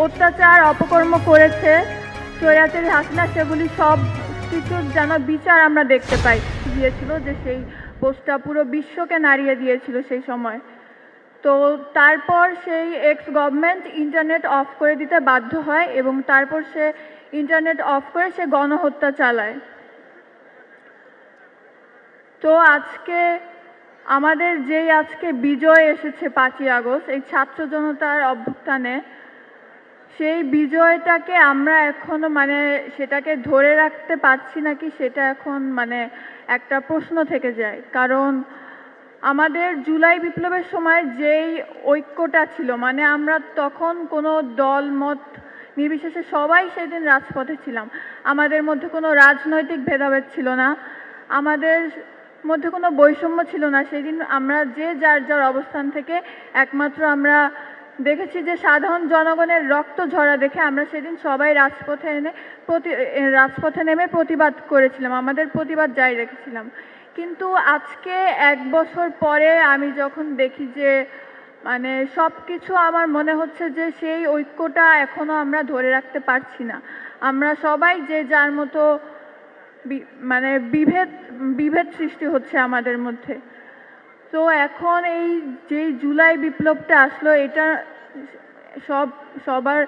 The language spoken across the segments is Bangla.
অত্যাচার অপকর্ম করেছে স্বৈরাচারী হাসিনা, সেগুলি সব কিছুর যেন বিচার আমরা দেখতে পাই। দিয়েছিল যে সেই পোস্টটা পুরো বিশ্বকে নাড়িয়ে দিয়েছিল সেই সময়। তো তারপর সেই এক্স গভর্নমেন্ট ইন্টারনেট অফ করে দিতে বাধ্য হয় এবং তারপর সে ইন্টারনেট অফ করে সে গণহত্যা চালায়। তো আজকে আমাদের যেই আজকে বিজয় এসেছে 5ই আগস্ট, এই ছাত্র জনতার অভ্যুত্থানে, সেই বিজয়টাকে আমরা এখনো সেটাকে ধরে রাখতে পারছি নাকি সেটা এখন একটা প্রশ্ন থেকে যায়। কারণ আমাদের জুলাই বিপ্লবের সময় যেই ঐক্যটা ছিল, আমরা তখন কোনো দল মত নির্বিশেষে সবাই সেদিন রাজপথে ছিলাম। আমাদের মধ্যে কোনো রাজনৈতিক ভেদাভেদ ছিল না, আমাদের মধ্যে কোনো বৈষম্য ছিল না। সেদিন আমরা যে যার যার অবস্থান থেকে একমাত্র আমরা দেখেছি যে সাধারণ জনগণের রক্ত ঝরা দেখে আমরা সেদিন সবাই রাজপথে নেমে প্রতিবাদ করেছিলাম, আমাদের প্রতিবাদ জারি রেখেছিলাম। কিন্তু আজকে 1 বছর পরে আমি যখন দেখি যে সব কিছু, আমার মনে হচ্ছে যে সেই ঐক্যটা এখনো আমরা ধরে রাখতে পারছি না। আমরা সবাই যে যার মতো বিভেদ সৃষ্টি হচ্ছে আমাদের মধ্যে। তো এখন এই যেই জুলাই বিপ্লবটা আসলো, এটা সবার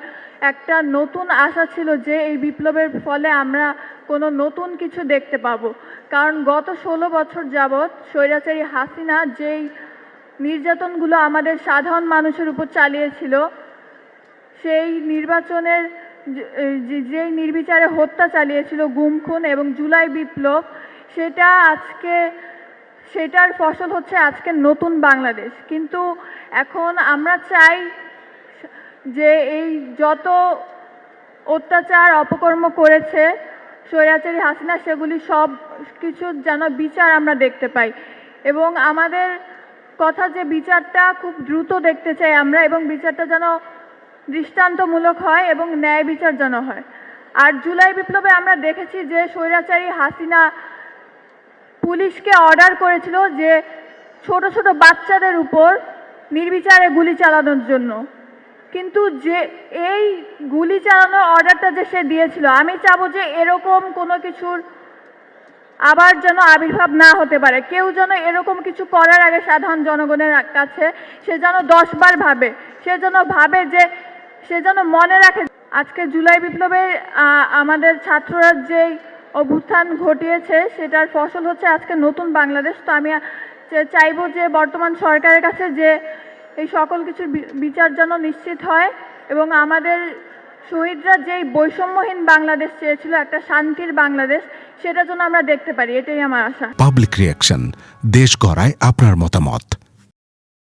একটা নতুন আশা ছিল যে এই বিপ্লবের ফলে আমরা কোনো নতুন কিছু দেখতে পাবো। কারণ গত 16 বছর যাবৎ স্বৈরাচারী হাসিনা যেই নির্যাতনগুলো আমাদের সাধারণ মানুষের উপর চালিয়েছিল, সেই নির্বাচনের যেই নির্বিচারে হত্যা চালিয়েছিল, গুম খুন এবং জুলাই বিপ্লব, সেটার ফসল হচ্ছে আজকে নতুন বাংলাদেশ। কিন্তু এখন আমরা চাই যে এই যত অত্যাচার অপকর্ম করেছে স্বৈরাচারী হাসিনা, সেগুলি সব কিছুর যেন বিচার আমরা দেখতে পাই। এবং আমাদের কথা যে বিচারটা খুব দ্রুত দেখতে চাই আমরা, এবং বিচারটা যেন দৃষ্টান্তমূলক হয় এবং ন্যায় বিচার যেন হয়। আর জুলাই বিপ্লবে আমরা দেখেছি যে স্বৈরাচারী হাসিনা পুলিশকে অর্ডার করেছিল যে ছোট ছোট বাচ্চাদের উপর নির্বিচারে গুলি চালানোর জন্য। কিন্তু যে এই গুলি চালানোর অর্ডারটা যে সে দিয়েছিল, আমি চাবো যে এরকম কোনো কিছুর আবার যেন আবির্ভাব না হতে পারে। কেউ যেন এরকম কিছু করার আগে সাধারণ জনগণের কাছে সে যেন 10 বার ভাবে, সে যেন মনে রাখে আজকে জুলাই বিপ্লবে আমাদের ছাত্ররা যেই অভ্যুত্থান ঘটিয়েছে, সেটার ফসল হচ্ছে আজকে নতুন বাংলাদেশ। তো আমি চাইবো যে বর্তমান সরকারের কাছে যে এই সকল কিছুর বিচার যেন নিশ্চিত হয় এবং আমাদের শহীদরা যেই বৈষম্যহীন বাংলাদেশ চেয়েছিল, একটা শান্তির বাংলাদেশ, সেটা যেন আমরা দেখতে পারি, এটাই আমার আশা। পাবলিক রিঅ্যাকশন, দেশ গড়ায় আপনার মতামত।